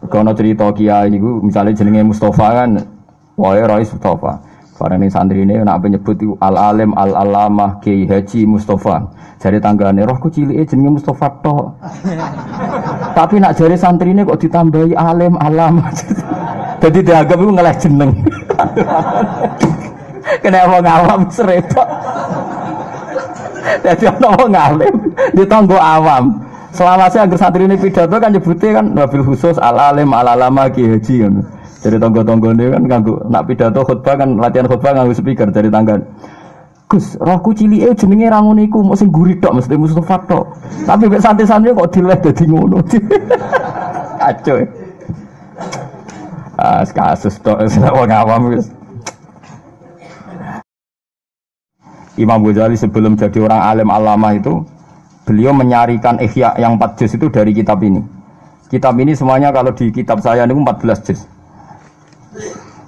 Kono cerita kiai niku misale jenenge Mustofa kan, wae Rois Mustofa. Bareng ning santrine nek nyebut iku Al-Alim Al-Alamah Kiai Haji Mustofa. Jare tanggane rohku cilike jenenge Mustofa tok. Tapi nak jare santrine kok ditambahi Alim Alamah. Dadi dianggap iku ngeleh jeneng. Kena wong awam repot. Dadi ana wong alim ditanggo awam. Selawase anggere santrine pidato kan nyebute kan wabil khusus Al-Alim Al-Alamah Kiai Haji ngono. Dari tangga-tanggane kan nganggo nak pidato khutbah kan latihan khutbah nganggo speaker dari tangga. Gus, rohku cilike jenenge ra ngono iku, mok sing guri tok mesti Mustofa tok. Tapi mek santai-santai kok dileh dadi ngono. Kacau. Kasus tok wong awam wis. Imam Ghazali sebelum jadi orang alim alama itu beliau menyarikan ihya yang 4 juz itu dari kitab ini. Kitab ini semuanya kalau di kitab saya ini 14 juz.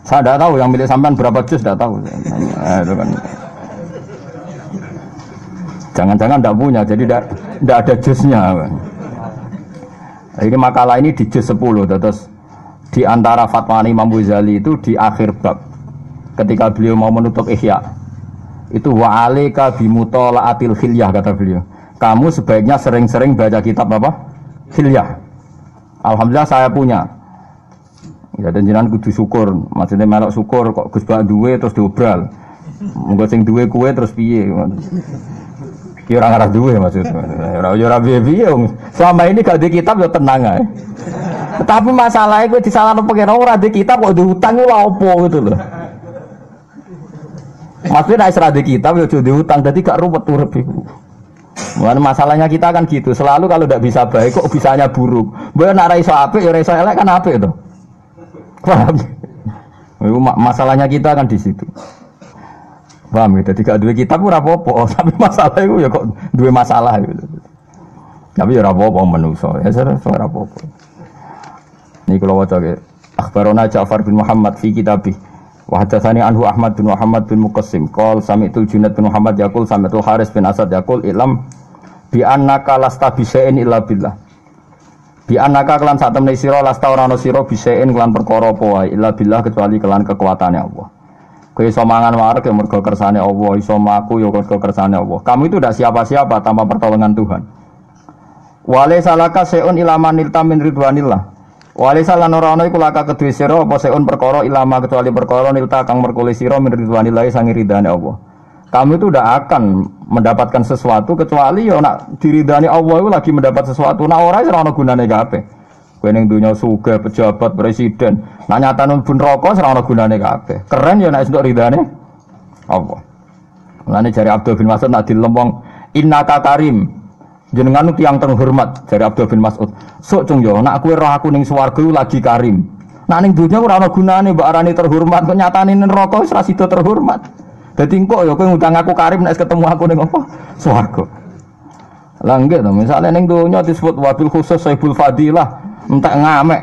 Saya tidak tahu yang milik sampean berapa juz, tidak tahu. Itu kan. Jangan-jangan tidak punya, jadi tidak ada juznya. Ini makalah ini di juz 10. Terus di antara fatwa Imam Ghazali itu di akhir bab, ketika beliau mau menutup ihya, itu wa alaika bimutolaatil khilyah kata beliau. Kamu sebaiknya sering-sering baca kitab apa? Khilyah. Alhamdulillah saya punya. Ya dan jenengan kudu syukur, maksudnya melok syukur kok Gus Bak duwe terus diobral. Monggo sing duwe kuwe terus piye? Ki ora ngarah duwe maksudnya. Ora piye-piye. Selama ini gak di kitab ya tenang ae. Tapi masalahnya kowe disalahno pengen ora di kitab kok diutang lho opo gitu loh. Maksudnya nek ora di kitab ya aja diutang dadi gak ruwet urip iku. Masalahnya kita kan gitu, selalu kalau tidak bisa baik kok bisanya buruk. Mbok nek ra iso apik ya ra iso elek kan apik to. Paham? Masalahnya kita kan di situ. Paham ya? Jadi gak duwe kitab ora apa-apa, tapi masalah itu ya kok duwe masalah gitu. Tapi ya ora apa-apa menungso, ya ora apa-apa. Niki kula waca ke akhbarona Ja'far bin Muhammad fi kitabih. Wa hadatsani anhu Ahmad bin Muhammad bin Muqassim qol sami'tu Junaid bin Muhammad yaqul sami'tu Haris bin Asad yaqul ilam bi annaka lasta bisain illa billah. Bi annaka kelan sak temne sira lasta ora ana sira bisain kelan perkara apa wae illa billah kecuali kelan kekuatane Allah. Kowe iso mangan wareg ya mergo kersane Allah, iso maku ya mergo kersane Allah. Kamu itu tidak siapa-siapa tanpa pertolongan Tuhan. Wa laysa laka sayun ilaman nilta min ridwanillah. Walisa lan ora ana iku laka kedue sira apa seun perkara ilama kecuali perkara nilta kang merkule sira min ridwanillahi sangi ridane Allah. Kamu itu tidak akan mendapatkan sesuatu kecuali ya nak diridani Allah itu lagi mendapat sesuatu. Nak ora ora ana gunane kabeh. Kowe ning donya sugih pejabat presiden, nak nyatane bun neraka ora ana gunane kabeh. Keren ya nek entuk ridane Allah. Mulane jare Abdul bin Mas'ud nak dilempong innaka karim. Jenengan tiyang terhormat dari Abdul bin Mas'ud. Sok cung yo, nak kowe roh aku ning swarga lagi karim. Nak ning dunya ora ana gunane mbok arani terhormat, kok nyatane ning neraka wis ra sida terhormat. Dadi engko yo kowe ngundang aku karim nek ketemu aku ning apa? Swarga. Lah nggih to, misale ning dunya disebut wabil khusus saibul fadilah, entek ngamek.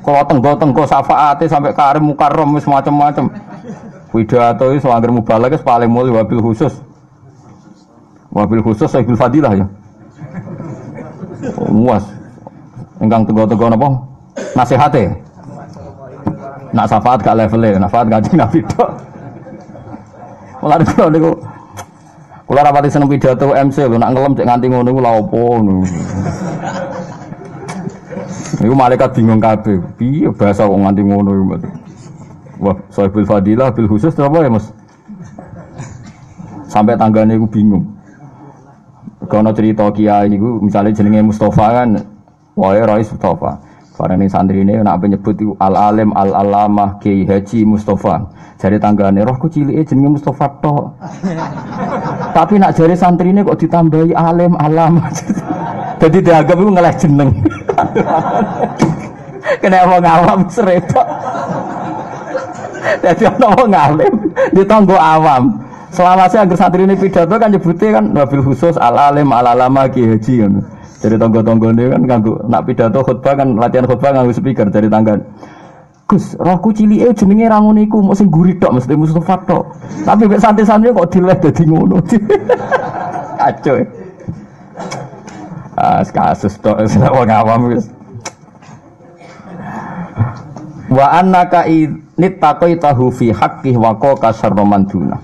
Kalau tenggo-tenggo syafaate sampai karim mukarram wis macam-macam. Pidato iso anggere mubalagh wis paling mulih wabil khusus. Wabil khusus saibul fadilah ya. Muas engkang tego-tego napa nasihate nak syafaat gak level syafaat kanjeng Nabi tok mulane kula niku kula rapati seneng pidato MC lho nak ngelem cek nganti ngono iku lha opo niku malaikat bingung kabeh piye bahasa kok nganti ngono iku wah sahibul fadilah bil khusus apa ya Mas sampai tanggane iku bingung. Kono cerita kiai niku misale jenenge Mustofa kan, wae Rois Mustofa. Bareng ning santrine nek nyebut iku Al-Alim Al-Alamah Kiai Haji Mustofa. Jare tanggane rohku cilike jenenge Mustofa tok. Tapi nak jare santrine kok ditambahi Alim Alamah. Dadi dianggap iku ngeleh jeneng. Kena wong awam repot. Dadi ana wong alim ditanggo awam. Selawase anggere santrine pidato kan nyebute kan wabil khusus Al-Alim Al-Alamah Kiai Haji ngono. Dari tangga-tanggane kan nganggo nak pidato khutbah kan latihan khutbah nganggo speaker dari tangga. Gus, rohku cilike jenenge ra ngono iku, mok sing guri tok mesti Mustofa tok. Tapi mek santai-santai kok dileh dadi ngono. Kacau. Kasus tok wong awam wis. Wa annaka init taqaitahu fi haqqih wa qaqa syarroman duna.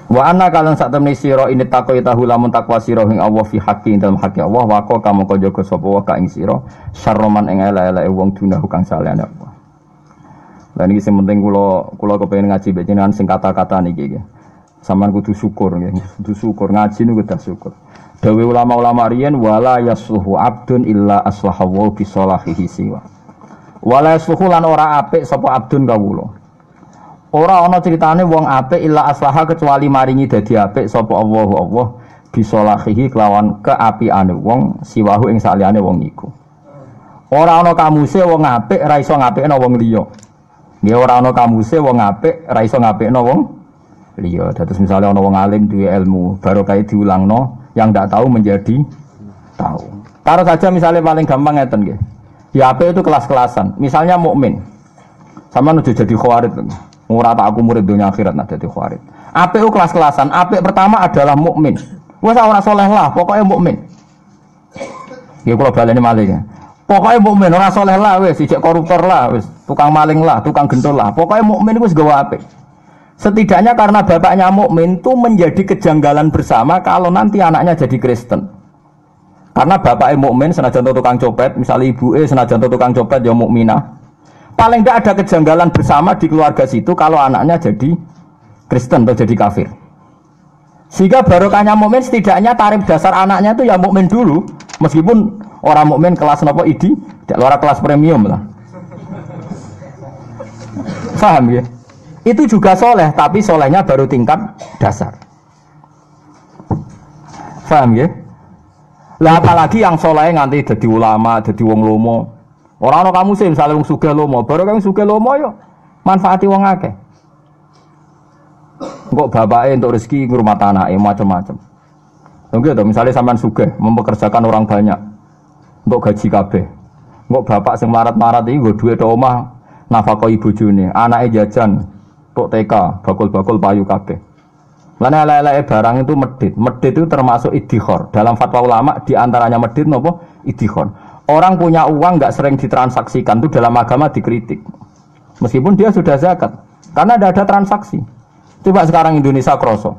Wa annaka lan sak temne sira init taqaitahu lamun takwa sira ing Allah fi haqqi dalam haqqi Allah wa qaqa mongko jaga sapa wa ka ing sira syarroman ing elek-eleke wong duna kang salehane Allah. Lah niki sing penting kula kepengin ngaji mbek jenengan sing kata-kata niki nggih. Sampeyan kudu syukur nggih, kudu syukur ngaji niku kudu syukur. Dawe ulama-ulama riyen wala yasluhu abdun illa aslahahu bi salahihi siwa. Wala yasluhu lan ora apik sapa abdun kawula. Ora ana critane wong apik illa aslaha kecuali maringi dadi apik sapa Allah bi salahihi kelawan keapiane wong siwahu ing saliyane wong iku. Ora ana kamuse wong apik ra iso ngapikno wong liya. Nggih ora ana kamuse wong apik ra iso ngapikno wong liya. Dados misale ana wong alim duwe ilmu, barokah diulangno, yang tidak tahu menjadi tahu. Taruh saja misalnya paling gampang ngeten nggih. Ya apik itu kelas-kelasan. Misalnya mukmin. Sama nuju jadi khawarid. Ora tak aku murid dunia akhirat nak jadi khawarid. Apik itu kelas-kelasan. Apik pertama adalah mukmin. Wes ora saleh lah, pokoknya mukmin. Nggih kula baleni malih. Pokoknya mukmin ora saleh lah wis, ijek koruptor lah wis, tukang maling lah, tukang gentol lah. Pokoknya mukmin wis gawe apik. Setidaknya karena bapaknya mukmin itu menjadi kejanggalan bersama kalau nanti anaknya jadi Kristen. Karena bapaknya mukmin senajan tukang copet, misalnya ibunya senajan tukang copet ya mukminah. Paling tidak ada kejanggalan bersama di keluarga situ kalau anaknya jadi Kristen atau jadi kafir. Sehingga barokahnya mukmin setidaknya tarif dasar anaknya itu ya mukmin dulu, meskipun orang mukmin kelas nopo idi, tidak kelas premium lah. Paham ya? Itu juga soleh, tapi solehnya baru tingkat dasar. Paham ya? Lah apalagi yang soleh nganti jadi ulama, jadi wong lomo. Orang kamu sih misalnya wong sugih lomo, baru kamu sugih lomo yo manfaati wong akeh. Kok bapaknya untuk rezeki ngurmat anaknya macam-macam. Mungkin tuh misalnya sampean sugih mempekerjakan orang banyak untuk gaji kabeh. Kok bapak sing marat-marat iki nggo dhuwit tok omah nafakoi bojone, anake jajan tok TK, bakul-bakul payu kabeh. Lan elek-eleke barang itu medit. Medit itu termasuk iddikhar. Dalam fatwa ulama di antaranya medit napa? Iddikhar. Orang punya uang enggak sering ditransaksikan itu dalam agama dikritik. Meskipun dia sudah zakat. Karena tidak ada transaksi. Coba sekarang Indonesia kroso.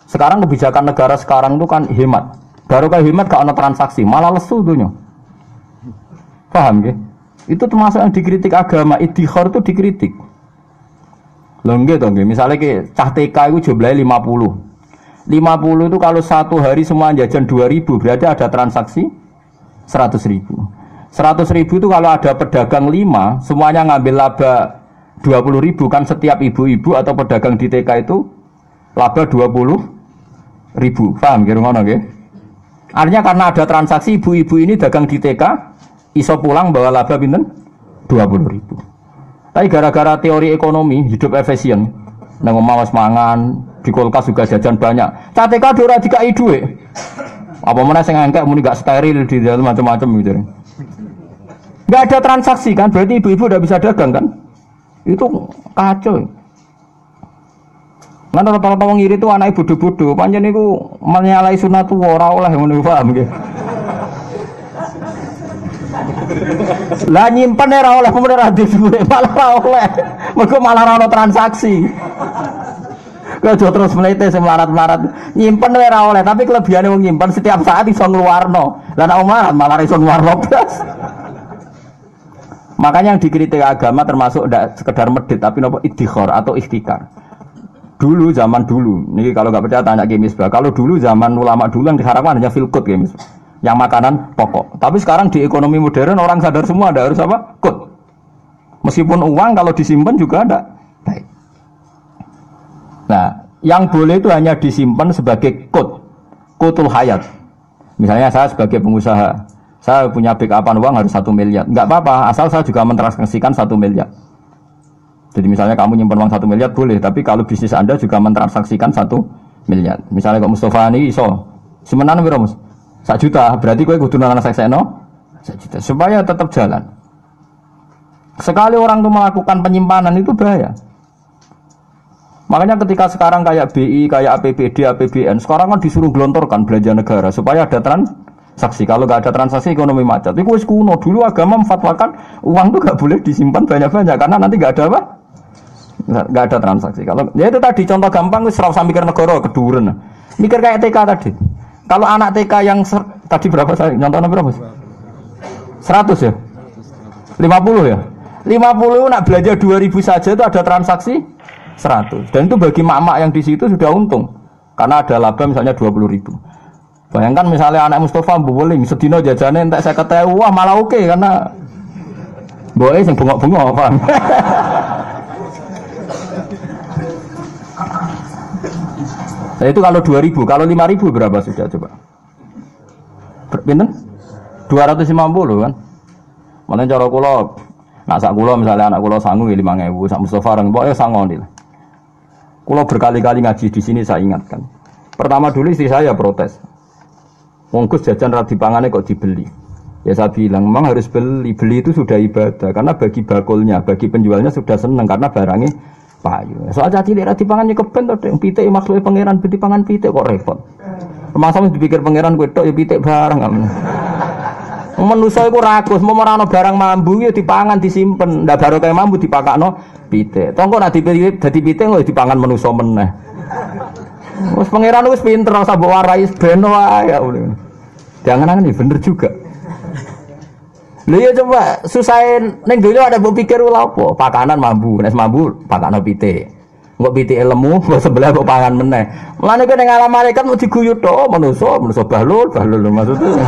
Sekarang kebijakan negara sekarang itu kan hemat. Baru kayak hemat gak ada transaksi, malah lesu dunya. Paham ya? Itu termasuk yang dikritik agama. Iddikhar itu dikritik. Lho nggih to nggih, misale ki cah TK iku jumlahe 50. 50 itu kalau satu hari semua jajan 2.000 berarti ada transaksi 100.000. 100.000 itu kalau ada pedagang 5 semuanya ngambil laba 20.000 kan setiap ibu-ibu atau pedagang di TK itu laba 20.000. Paham kira ngono nggih? Artinya karena ada transaksi ibu-ibu ini dagang di TK iso pulang bawa laba pinten? 20.000. Tapi gara-gara teori ekonomi hidup efisien, nang omah wis mangan, di kulkas juga jajan banyak. CTK ora dikai dhuwit. Apa meneh sing engkek muni gak steril di dalam macam-macam gitu. Enggak ada transaksi kan, berarti ibu-ibu udah bisa dagang kan? Itu kacau. Ngan rata-rata wong iri itu anake bodho-bodho, pancen niku menyalahi sunatullah ora oleh ngono paham nggih. Lah nyimpen ora oleh pemuda ra dhuwit malah ora oleh. Mergo malah ora transaksi. Kok terus melete sing melarat-melarat. Nyimpen ora oleh, tapi kelebihane wong nyimpen setiap saat iso ngluarno. Lah nek omah malah iso ngluarno blas. Makanya yang dikritik agama termasuk tidak sekedar medit tapi nopo iddikhar atau ikhtikar. Dulu zaman dulu, ini kalau nggak percaya tanya Ki Misbah. Kalau dulu zaman ulama dulu yang diharapkan hanya fil qut Ki Misbah. Yang makanan pokok. Tapi sekarang di ekonomi modern orang sadar semua ada harus apa? Qut. Meskipun uang kalau disimpan juga ada. Baik. Nah, yang boleh itu hanya disimpan sebagai qut. Qutul hayat. Misalnya saya sebagai pengusaha, saya punya backupan uang harus 1 miliar. Enggak apa-apa, asal saya juga mentransaksikan 1 miliar. Jadi misalnya kamu nyimpan uang 1 miliar boleh, tapi kalau bisnis Anda juga mentransaksikan 1 miliar. Misalnya kok Mustafa ini iso semenan piro Mus? 1 juta, berarti kowe kudu nang seksekno 1 juta supaya tetap jalan. Sekali orang itu melakukan penyimpanan itu bahaya. Makanya ketika sekarang kayak BI, kayak APBD, APBN, sekarang kan disuruh gelontorkan belanja negara supaya ada saksi. Kalau nggak ada transaksi ekonomi macet. Itu wis kuno. Dulu agama memfatwakan uang itu nggak boleh disimpan banyak-banyak karena nanti nggak ada apa? Nggak ada transaksi. Kalau ya itu tadi contoh gampang wis ora usah mikir negara keduren. Mikir kayak TK tadi. Kalau anak TK yang tadi berapa saya contohnya berapa? 100 ya? 50 ya? 50 nak belanja 2000 saja itu ada transaksi 100. Dan itu bagi mak-mak yang di situ sudah untung. Karena ada laba misalnya 20.000. Bayangkan misalnya anak Mustafa mbuweling sedina jajane entek 50.000, wah malah oke karena boleh sing bengok-bengok paham. Nah, itu kalau 2000, kalau 5000 berapa sudah coba? Pinten? 250 kan? Mana cara kula nak sak kula misalnya anak kula sangu 5.000, sak Mustafa orang pokoke sangon iki. Kula berkali-kali ngaji di sini saya ingatkan. Pertama dulu istri saya protes. Wong Gus jajan ra dipangane kok dibeli. Ya saya bilang memang harus beli. Beli itu sudah ibadah karena bagi bakulnya, bagi penjualnya sudah seneng karena barangnya payu. Soal caci lek ra dipangan ya keben to, pitik maksudnya pangeran dipangan pitik kok repot. Masa mesti dipikir pangeran kowe tok ya pitik barang. Manusa iku ragus, mau ora ana barang mambu ya dipangan disimpen. Ndak baru kaya mambu dipakakno pitik. Tongko nek dadi pitik kok dipangan manusa meneh. Wes pangeran wis pinter ora mbok warai ben wae ya. Jangan-jangan bener juga. Lha ya coba susahin ning donya ada mbok pikir lha apa? Pakanan mambu, nek mambu pakakno pitik. Engko pitike lemu, mbok sebelah mbok pangan meneh. Mulane kene ngalam malaikat mau diguyut tok manusa bahlul maksudnya.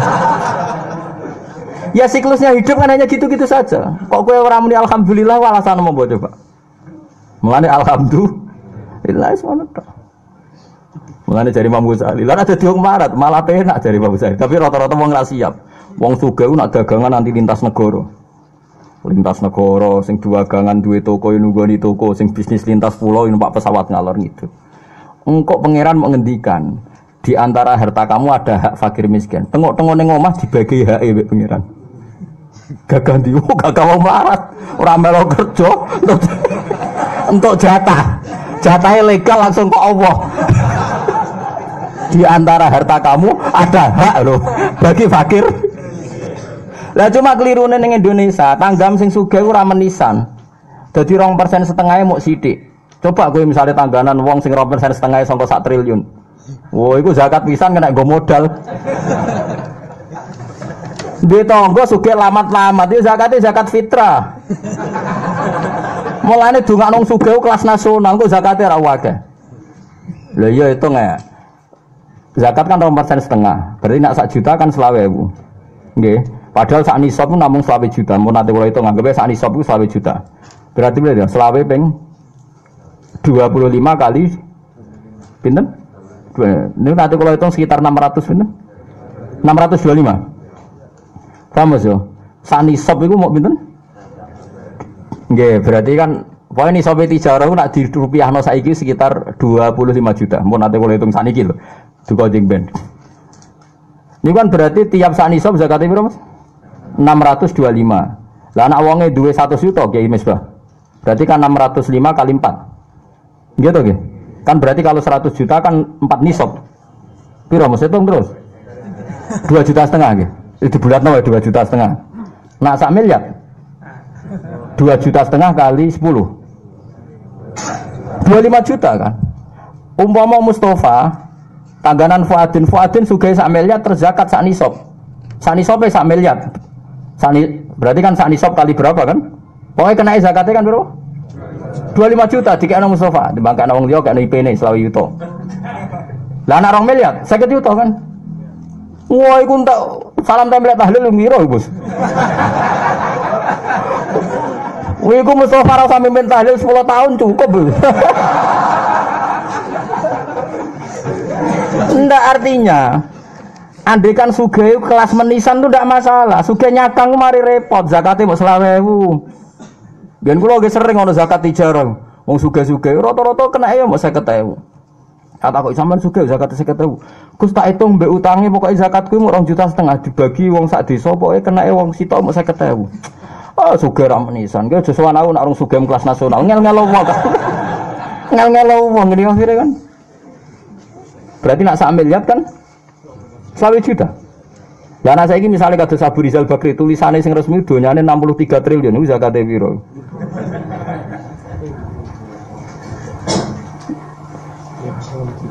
Ya siklusnya hidup kan hanya gitu-gitu saja. Kok kowe ora muni alhamdulillah alasan apa coba? Mulane alhamdulillah semono tok. Mulane jari Imam Ghazali, lan ada diung marat, malah penak jari Imam Ghazali. Tapi rata-rata wong ora siap. Wong sugih ku nak dagangan nanti lintas negara. Lintas negara sing dagangan duwe toko nunggoni toko, sing bisnis lintas pulau numpak pesawat ngalor gitu. Engkok pangeran mau ngendikan, di antara harta kamu ada hak fakir miskin. Tengok-tengok ning omah dibagi hak mbek pangeran. Gagah ndi gagah wong marat, ora melo kerja untuk jatah. Jatahnya legal langsung ke Allah. Di antara harta kamu ada hak loh bagi fakir. Lah cuma kelirune ning Indonesia, tanggam sing sugih ora menisan. Dadi 2% setengahnya mau sithik. Coba kowe misalnya tangganan wong sing 2% setengahnya sampai 1 triliun. Wah, iku zakat pisan kena nggo modal. Di tonggo sugih lamat-lamat iki zakate zakat fitrah. Mulane dongakno sugih kelas nasional kok zakate ra akeh. Lah iya itu nggak. Zakat kan 2% setengah. Berarti nak 1 juta kan 20.000. Nggih. Padahal sak nisab itu namung 20 juta. Mun nanti kalau itu nganggep sak nisab itu 20 juta. Berarti berarti ya 20 ping 25 kali pinten? Ini nanti kalau hitung sekitar 600 pinten? 625. Paham Mas yo? Sak nisab itu mau pinten? Nggih, berarti kan poin nisab tijarah nak di rupiahno saiki sekitar 25 juta. Mun nanti kalau hitung saniki lho. Duka jeng ben. Ini kan berarti tiap sak nisab zakate piro Mas? 625. Lah anak wonge duwe 100 juta Kiai Misbah. Berarti kan 605 kali 4. Gitu nggih. Kan berarti kalau 100 juta kan 4 nisab. Piro Mas hitung terus? 2,5 juta nggih. Itu bulatno wae 2,5 juta. Nak sak miliar. 2,5 juta kali 10. 25 juta kan. Umpama Mustafa tangganan Fuadin sugih sak miliar terzakat sak nisab. Sak nisabe sak miliar. Berarti kan sak nisab kali berapa kan? Pokoknya kena zakatnya kan berapa? 25 juta dikekno Mustafa, dibangkakno wong liya kekno IP-ne 20 juta. Lah anak 2 miliar, 50 juta kan. Wah, iku entek salam tempel tahlil miro, Bos. Wih, iku Mustafa ora usah mimpin tahlil 10 tahun cukup. Ndak artinya andaikan sugih kelas menisan itu ndak masalah. Sugih nyakang mari repot, zakate mbok 20.000. Biyen kula ge sering ono zakat tijarah. Wong sugih-sugih rata-rata kena ya mbok 50.000. Kata kok sampean sugih zakat 50.000. Gus tak hitung mbek utange pokoke zakat kuwi mung 2,5 juta dibagi wong sak desa pokoke kena wong sitok mbok 50.000. Ah sugih ra menisan. Ki aja sowan aku nek urung sugih kelas nasional ngel-ngel wong. Ngel-ngel wong ngene akhire kan. Berarti nak sak miliar kan 20 juta. Lah nek saiki misale kados Abu Rizal Bakri tulisane sing resmi donyane 63 triliun niku zakate piro?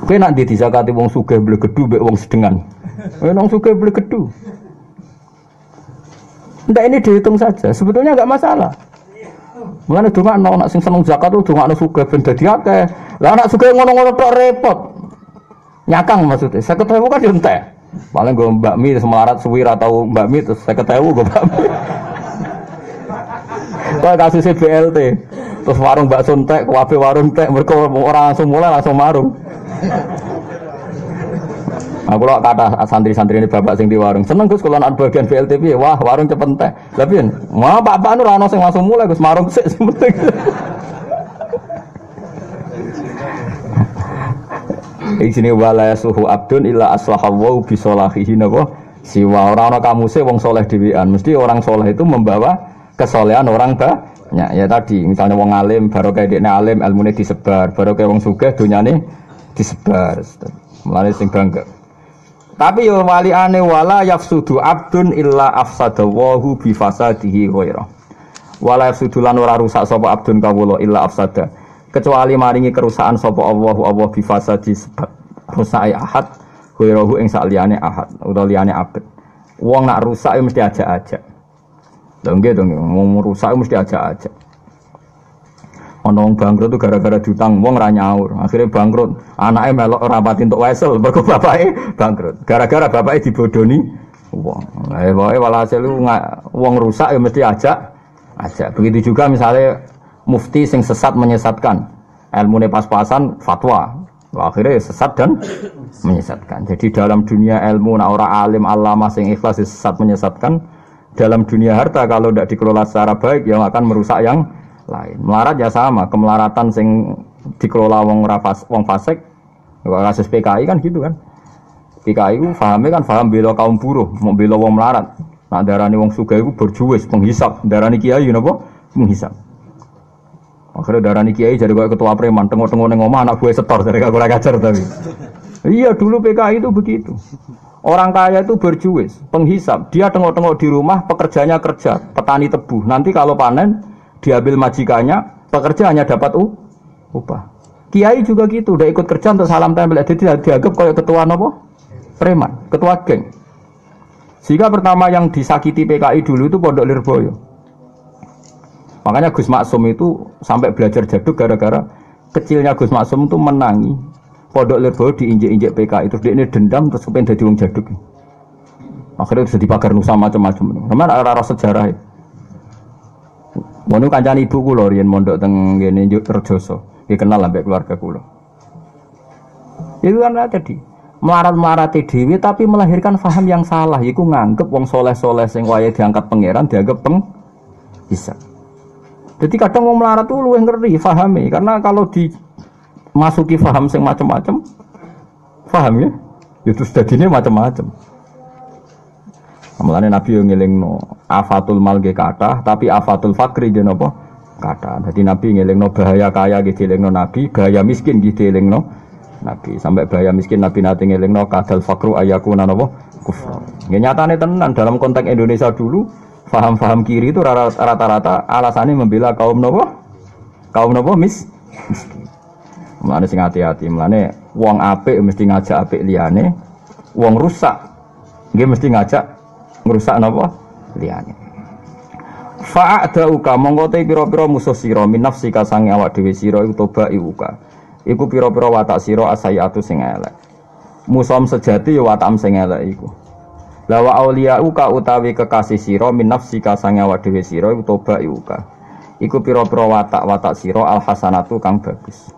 Kowe nak ndi zakate wong sugih blegedu mbek wong sedengan. Wong sugih blegedu. Ndak ini dihitung saja, sebetulnya enggak masalah. Mulane dongakno nak sing seneng zakat tuh dongakno sugih ben dadi akeh. Lah nak sugih ngono-ngono tok repot. Nyakang maksudnya. 50.000 kan yo entek. Paling gue Mbak Mi semelarat suwi ra tau Mbak Mi terus 50.000 gue Mbak Mi. Kok kasusnya BLT. Terus warung bakso entek, kuwabe warung entek, mergo ora langsung mulai langsung marung. Aku lho kata santri-santri ini bapak sing di warung. Seneng Gus kula anak bagian BLT piye? Wah, warung cepet entek. Lah piye? Wah, bapak nu ora ono sing langsung mulai Gus marung sik penting. Iki wala suhu abdun illa aslahawu bi salahihi napa? Siwa ora ana kamuse wong saleh dhewean. Mesti orang saleh itu membawa kesolehan orang banyak. Ya tadi, misalnya wong alim, baru kayak dekne alim, ilmune disebar, baru kayak wong sugih dunyane disebar. Mulane sing bangga. Tapi yo waliane wala yafsudu abdun illa afsadahu bi fasadihi ghaira. Wala yafsudu lan ora rusak sapa abdun kawula illa afsada. Kecuali maringi kerusakan sapa Allah bi fasadi rusake ahad ghairahu ing sak liyane ahad utawa liyane abd. Wong nak rusak mesti ajak-ajak. Nggih to, wong rusak mesti ajak-ajak. Ana wong bangkrut itu gara-gara diutang wong ra nyaur. Akhire bangkrut, anake melok ora pati entuk wesel mergo bapake bangkrut. Gara-gara bapake dibodoni wong. Lah pokoke walhasil wong rusak ya mesti ajak. Begitu juga misalnya mufti sing sesat menyesatkan. Ilmune pas-pasan fatwa. Akhirnya sesat dan menyesatkan. Jadi dalam dunia ilmu nak ora alim allamah sing ikhlas sesat menyesatkan. Dalam dunia harta kalau tidak dikelola secara baik yang akan merusak yang lain. Melarat ya sama, kemelaratan sing dikelola wong fasik. Kasus PKI kan gitu kan. PKI itu fahamnya kan faham bela kaum buruh, mau bela wong melarat. Nak darani wong sugih iku berjuwis, penghisap. Darani kiai napa? Penghisap. Akhirnya darani kiai jadi kayak ketua preman, tengok-tengok ning omah anak buah setor dari kagak ngajar tapi. Iya dulu PKI itu begitu. Orang kaya itu berjuwis, penghisap. Dia tengok-tengok di rumah, pekerjanya kerja, petani tebu. Nanti kalau panen, diambil majikannya, pekerja hanya dapat upah. Kiai juga gitu, udah ikut kerja untuk salam tempel. Jadi dianggap kayak ketua apa? Preman, ketua geng. Sehingga pertama yang disakiti PKI dulu itu Pondok Lirboyo. Makanya Gus Maksum itu sampai belajar jaduk gara-gara kecilnya Gus Maksum itu menangi. Pondok Lirboyo diinjek-injek PKI terus dia ini dendam terus kepengen jadi wong jaduk. Akhirnya bisa dipagar nusa macam-macam. Memang arah sejarah. Mau kancani ibu kula riyen mondok teng ngene Rejoso. Dikenal ambek keluarga kula. Itu kan tadi melarat-melarat dhewe tapi melahirkan faham yang salah yaiku nganggep wong soleh-soleh sing wayahe diangkat pangeran dianggap bisa. Jadi kadang wong melarat tuh luwih ngeri fahami karena kalau dimasuki faham sing macam-macam faham ya itu dadine macam-macam. Mulane Nabi yo ngelingno afatul mal ge kathah tapi afatul fakri ge napa kathah. Dadi Nabi ngelingno bahaya kaya ge dilingno Nabi, bahaya miskin ge dilingno Nabi. Sampai bahaya miskin Nabi nate ngelingno kadal fakru ayakuna napa kufur. Nggih nyatane tenan dalam konteks Indonesia dulu faham-faham kiri itu rata-rata alasannya membela kaum napa? Kaum napa miskin. Mulane sing hati-hati, mulane wong apik mesti ngajak apik liyane, wong rusak nggih mesti ngajak ngrusak napa liyane. Fa'adauka mongko te pira-pira musuh sira min nafsika sange awak dhewe sira iku toba iwuka. Iku pira-pira watak sira asayatu sing elek. Musuh sejati ya watak sing elek iku. La wa auliyauka utawi kekasih sira min nafsika sange awak dhewe sira iku toba iwuka. Iku pira-pira watak-watak sira alhasanatu kang bagus.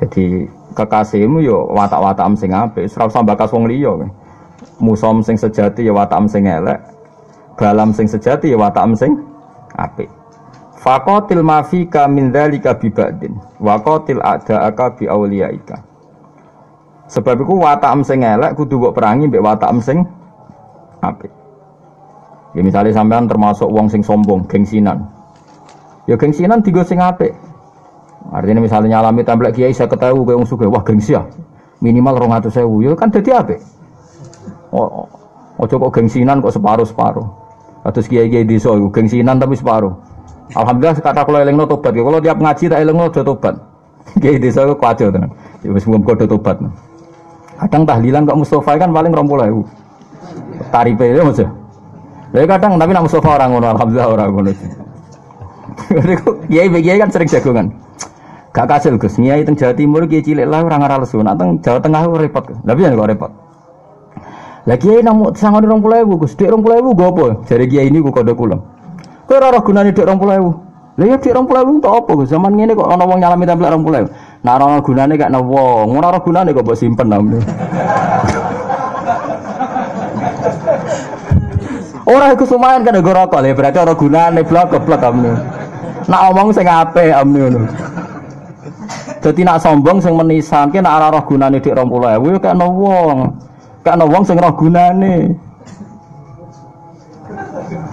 Jadi kekasihmu yo watak-watak sing apik, ora usah bakas wong liya. Musom sing sejati ya watak sing elek, balam sing sejati ya watak sing apik. Faqatil mafika min dzalika bi ba'din, wa qatil a'da'aka bi auliyaika. Sebab iku watak sing elek kudu mbok perangi mbek watak sing apik. Ya misalnya sampean termasuk wong sing sombong, gengsinan. Ya gengsinan digo sing apik. Artinya misalnya nyalami templek kiai saya ketahui kayak wong sugih, wah gengsi ya. Minimal 200.000 ya kan dadi apik. Oh, Ojo kok gengsinan kok separuh-separuh. Terus kiai-kiai desa iku gengsinan tapi separuh. Alhamdulillah kata kula elingno tobat. Kalau tiap ngaji tak elingno do tobat. Kiai desa kok kacau tenan. Ya wis muga do tobat. Kadang tahlilan kok Mustofa kan paling 20.000. Tarife ya Mas. Lah kadang tapi nak Mustofa orang ngono alhamdulillah orang ngono. Kiai kan sering jagongan. Gak kasil Gus, Kiai teng Jawa Timur kiai cilik lah ora ngarah lesu. Nak teng Jawa Tengah repot. Lah piye kok repot? Lah kiai nang sangone 20.000 Gus, dik 20.000 go apa? Jare kiai ini ku kodho kula. Kowe ora roh gunane dik 20.000. Lah ya dik 20.000 entuk apa Gus? Zaman ngene kok ana wong nyalami templek 20.000. Nah ora gunane gak ana wong, ora ora gunane kok mbok simpen namne. Ora iku lumayan kan nggo rokok lho, berarti ora gunane blok-blok amne. Nak omong sing apik amne ngono. Dadi nak sombong sing menisanke nak ora roh gunane dik 20.000 ya kek ana wong. Kek ana wong sing roh gunane.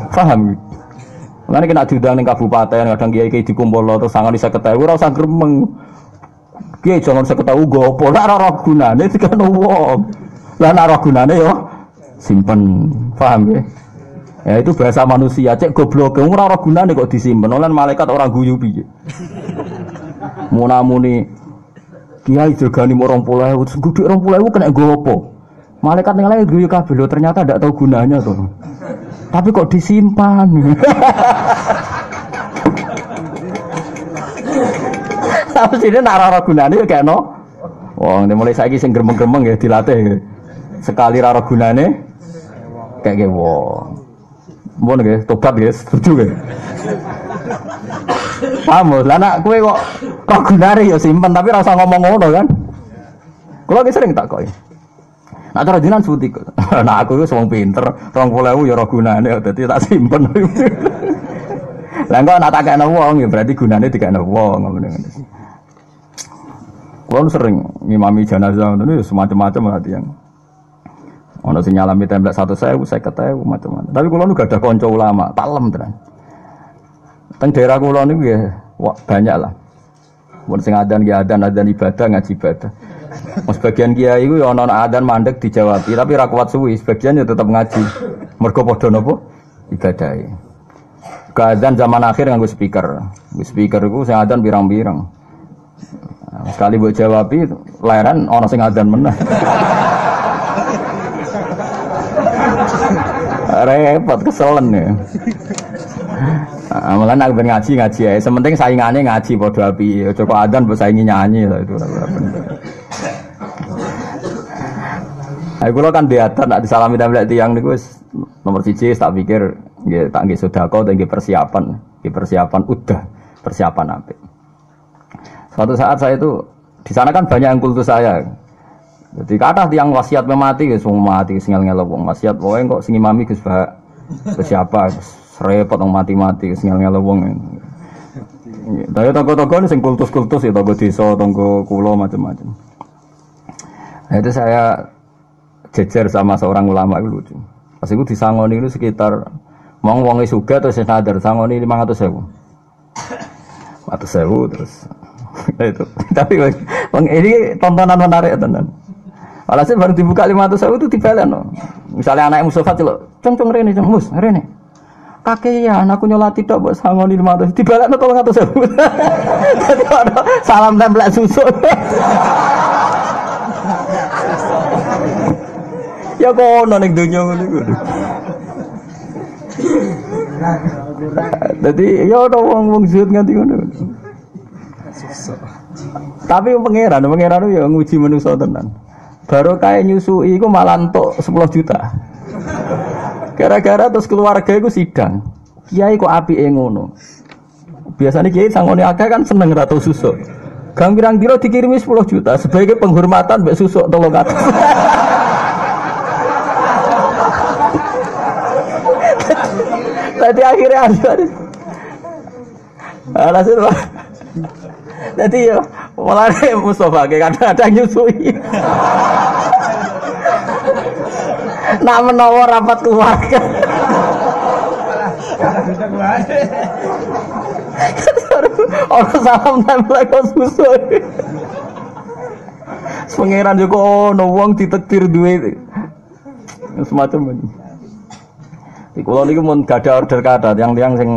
Paham? Lan nek diundang ning kabupaten kadang kiai-kiai dikumpulno terus sangon 50.000 ora usah gremeng. Kiai jangan 50.000 go apa nak ora roh gunane dik ana wong. Lah nak roh gunane yo simpen. Paham ya? Ya itu bahasa manusia, cek goblok, ora ora gunane kok disimpen. Lan malaikat orang guyu piye. Munamuni kiai jegani 20.000, seguduk 20.000 kena nggo apa? Malaikat ning lae guyu kabeh lho, ternyata ndak tahu gunanya to. Tapi kok disimpan. Tapi sine nak ora gunane ya kena. Wong mulai saiki sing gremeng-gremeng ya dilatih. Sekali ora gunane kayak wong. Mun nggih tobat nggih setuju nggih. Paham lah nak kowe kok gunane ya simpen tapi ora usah ngomong ngono kan. Kula ki sering takoki. Nak cara jenengan suti kok. Nah aku wis wong pinter, 20.000 ya ora gunane dadi tak simpen. Lah kok nak takekno wong ya berarti gunane dikekno wong ngene. Kula sering ngimami jenazah ngono ya semacam-macam latihan. Ono sing nyalami templek 100.000, 50.000 macam-macam. Tapi kula nu gak ada kanca ulama, taklem tenan. Teng daerah kula niku nggih banyak lah. Mun sing adzan ibadah, ngaji ibadah. Sebagian kiai iku ya ana adzan mandek dijawabi, tapi ra kuat suwi, sebagian ya tetep ngaji. Mergo padha napa? Ibadahe. Adzan zaman akhir nganggo speaker. Speaker iku sing adzan pirang-pirang. Sekali mbok jawabi, leren ana sing adzan meneh. Repot keselen ya. Amalan aku ngaji ya. Sementing saingane ngaji padha api. Aja kok adzan mbok saingi nyanyi lah itu. Ayo kula kan diatur nak disalami templek tiyang niku wis nomor 1 tak pikir nggih tak nggih sedekah ta nggih persiapan udah persiapan apik. Suatu saat saya itu di sana kan banyak yang kultus saya. Jadi kata tiang wasiat memati, semua mati, ngel-ngel wong wasiat, wong kok sing imami Gus Bah, siapa, repot wong mati, ngel-ngel wong. Tapi toko-toko ini sing kultus ya, toko desa, toko kulo macam-macam. Nah, itu saya jejer sama seorang ulama itu lucu. Pas itu disangoni itu sekitar, wong suga terus sadar, sangoni 500.000. 500.000 terus. Itu. Tapi ini tontonan menarik tenan. Alhasil baru dibuka 500.000 itu dibalen. Misalnya anaknya Mustafa celok, ceng rene ceng mus rene. Kakean aku nyolati tok mbok sangoni 500 dibalen 300.000. Dadi ono salam templek susu. Ya kono ning donya ngono iku. Dadi ya ono wong zuhud nganti ngono. Tapi pangeran ya nguji manusa tenan. Baru kayak nyusui iku malah entuk 10 juta. Gara-gara terus keluarga iku sidang. Kiai kok apike ngono. Biasanya kiai sangone akeh kan seneng ra tau susuk. Gang pirang-pira dikirimi 10 juta sebagai penghormatan mbek susuk 300. Tadi akhirnya ada. Alhasil jadi ya malah Mustafa kadang-kadang nyusui. Nak menawa rapat keluarga. Orang salam tempel kok susu. Pangeran juga ono wong ditakdir duwe Semacam itu. Di kulo niku mun gak ada order kata tiang-tiang sing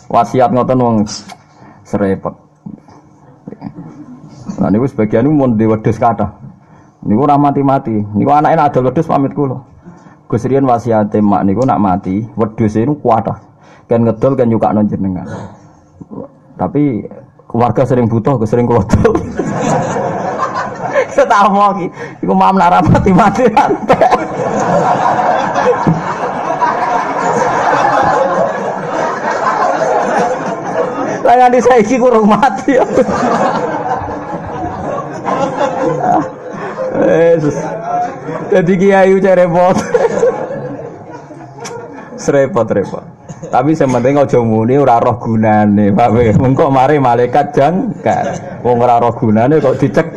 wasiat ngoten wong serepet. Nah niku sebagian niku mun di wedhus kata. Niku ora mati-mati. Niku anake nak adol wedhus pamit kula. Gus riyen wasiate mak niku nak mati, wedhus niku kuat. Kan ngedol kan nyukakno jenengan. Tapi keluarga sering butuh, sering kula dol. Tak mau iki. Iku mam nak mati-mati. Tangan di saiki kurang mati. Yesus. Jadi kiai ucap repot. Repot. Tapi sementing aja muni ora roh gunane, Pak. Mengko mari malaikat jangkar. Wong ora roh gunane kok dicek